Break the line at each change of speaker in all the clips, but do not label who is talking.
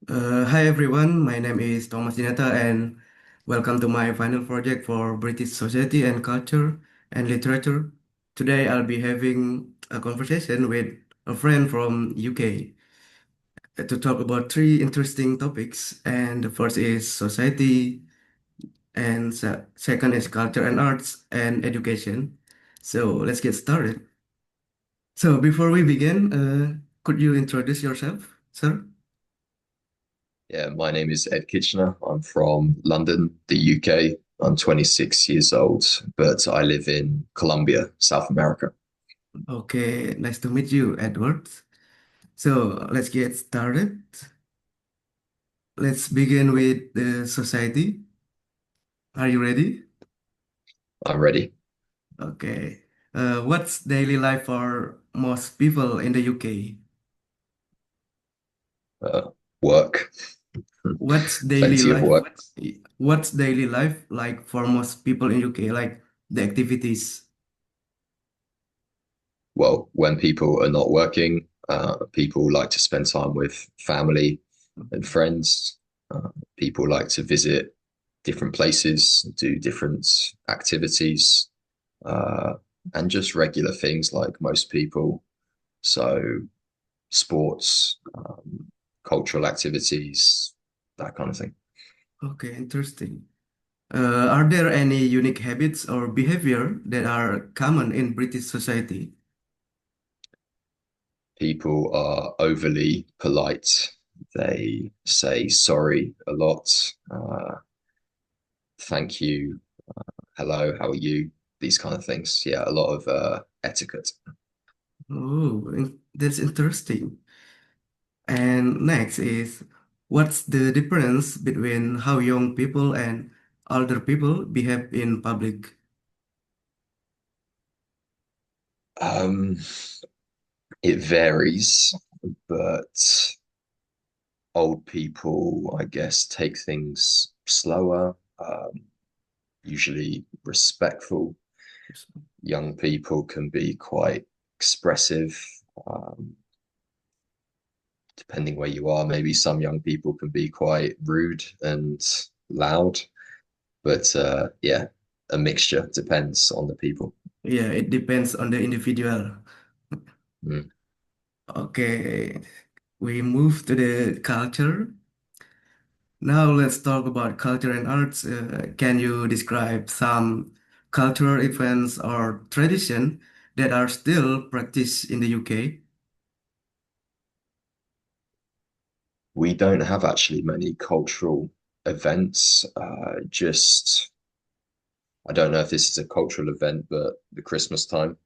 Hi everyone, my name is Thomas Dinata and welcome to my final project for British Society and Culture and Literature. Today I'll be having a conversation with a friend from UK to talk about three interesting topics. And the first is society, and second is culture and arts and education. So let's get started. So before we begin, could you introduce yourself, sir?
Yeah, my name is Ed Kitchener. I'm from London, the UK. I'm 26 years old, but I live in Colombia, South America.
Okay, nice to meet you, Edward. So let's get started. Let's begin with the society. Are you ready?
I'm ready.
Okay. What's daily life for most people in the UK?
Work,
What's daily
plenty of
life?
work.
What's daily life like for most people in UK? Like the activities.
Well, when people are not working, people like to spend time with family and friends. People like to visit different places, do different activities, uh, and just regular things like most people. So sports, cultural activities, that kind of thing.
Okay, interesting. Are there any unique habits or behavior that are common in British society?
People are overly polite. They say sorry a lot. Thank you. Hello, how are you? These kind of things. Yeah, a lot of etiquette.
Oh, that's interesting. And next is what's the difference between how young people and older people behave in public?
Um, it varies, but old people, I guess, take things slower, usually respectful. Young people can be quite expressive, um, depending where you are. Maybe some young people can be quite rude and loud, but yeah, a mixture depends on the people.
Yeah, it depends on the individual.
Mm.
Okay, we move to the culture. Now let's talk about culture and arts. Can you describe some cultural events or tradition that are still practiced in the UK?
We don't have actually many cultural events. Just, I don't know if this is a cultural event, but the Christmas time.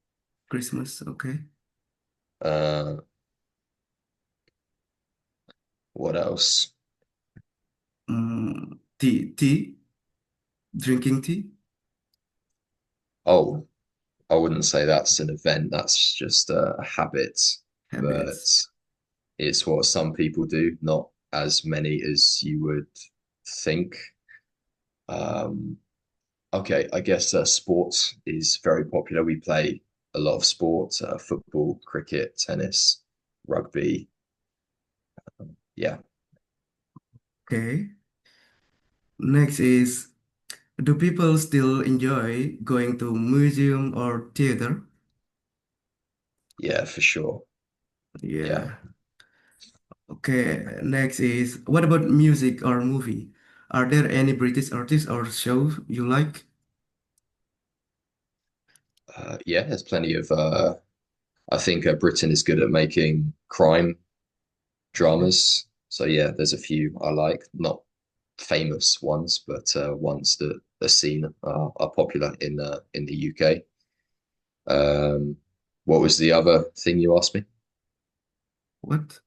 Christmas, okay.
Uh, what else?
Tea, drinking tea,
Oh, I wouldn't say that's an event. That's just a habit, but
habits.
it's what some people do, not as many as you would think. Um, okay, I guess sports is very popular. We play a lot of sports, football, cricket, tennis, rugby. Yeah.
Okay. Next is, do people still enjoy going to museum or theater?
Yeah, for sure. Yeah.
Yeah. Okay. Next is, what about music or movie? Are there any British artists or shows you like?
Yeah, there's plenty of I think Britain is good at making crime dramas. So yeah, there's a few I like, not famous ones, but ones that are seen are popular in the UK. Um, what was the other thing you asked me?
What?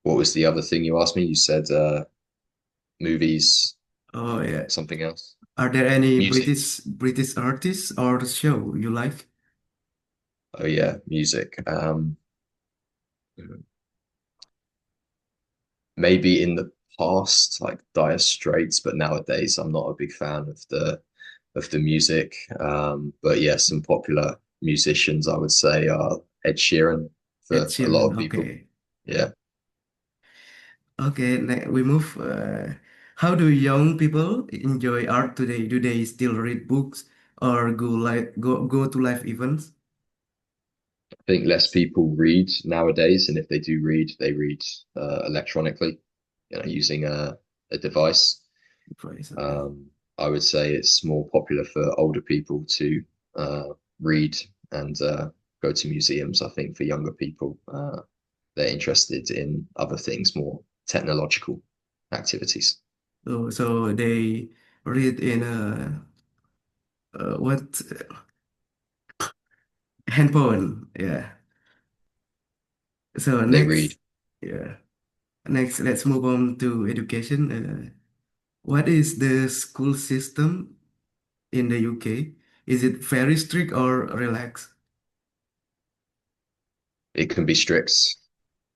What was the other thing you asked me? You said movies,
Oh yeah.
something else,
Are there any
music.
British artists or show you like?
Oh yeah, music. Maybe in the past, like Dire Straits, but nowadays I'm not a big fan of the music. But yeah, some popular musicians I would say are Ed Sheeran
Ed
for a lot
Sheeran.
of people.
Okay.
Yeah.
Okay, we move. How do young people enjoy art today? Do they still read books or go to live events?
I think less people read nowadays, and if they do read, they read electronically, using a device.
Price, okay.
Um, I would say it's more popular for older people to read and go to museums. I think for younger people, they're interested in other things, more technological activities.
So they read in a what handphone? Yeah. So
They read.
yeah. Next, let's move on to education. What is the school system in the UK? Is it very strict or relaxed?
It can be strict,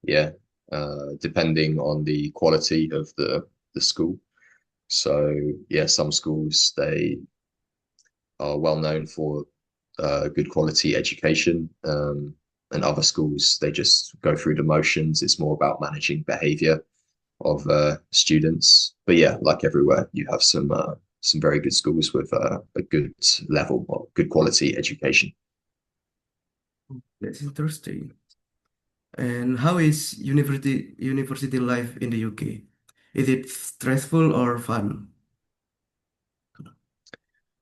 yeah, depending on the quality of the school. So yeah, some schools they are well known for good quality education, and other schools they just go through the motions. It's more about managing behavior of students. But yeah, like everywhere, you have some very good schools with a good level of good quality education.
That's interesting. And how is university life in the UK? Is it stressful or fun?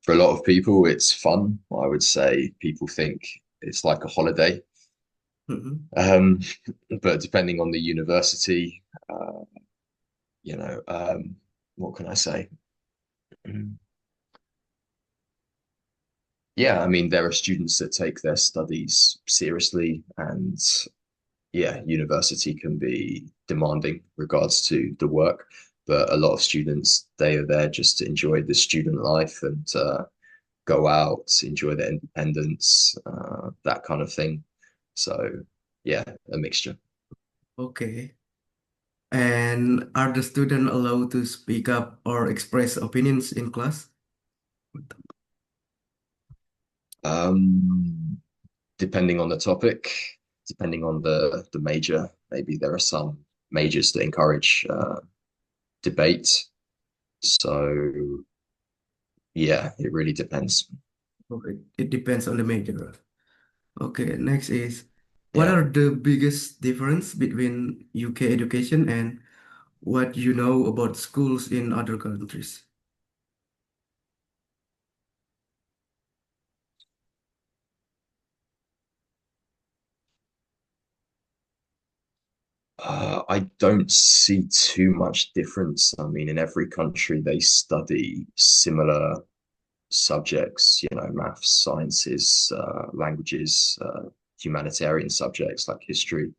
For a lot of people, it's fun. I would say people think it's like a holiday.
Mhm.
Um, but depending on the university, uh, you know, what can I say? Yeah, I mean, there are students that take their studies seriously, and yeah, university can be demanding regards to the work. But a lot of students, they are there just to enjoy the student life and go out, enjoy their independence, that kind of thing. So, yeah, a mixture.
Okay. And are the students allowed to speak up or express opinions in class?
Um, Depending on the topic, depending on the major, maybe there are some majors that encourage debate. So, yeah, it really depends.
Okay. It depends on the major. Okay, next is what
Yeah.
are the biggest difference between UK education and what you know about schools in other countries?
I don't see too much difference. I mean, in every country, they study similar subjects, maths, sciences, languages, humanitarian subjects like history,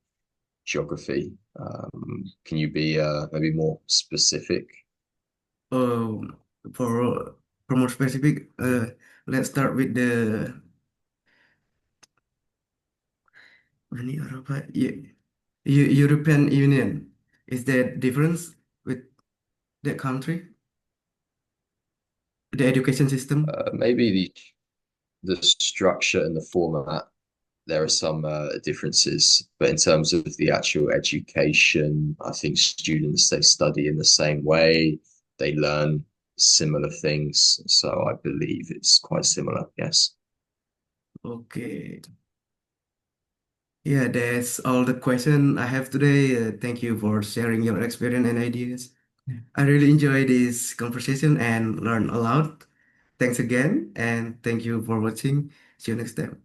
geography. Can you be maybe more specific?
Um, for more specific, let's start with the Uni Europa, European Union. Is there difference with that country? The education system?
Maybe the structure and the format, there are some differences, but in terms of the actual education, I think students they study in the same way, they learn similar things. So I believe it's quite similar. Yes.
Okay. Yeah, that's all the question I have today. Thank you for sharing your experience and ideas. I really enjoyed this conversation and learn a lot. Thanks again, and thank you for watching. See you next time.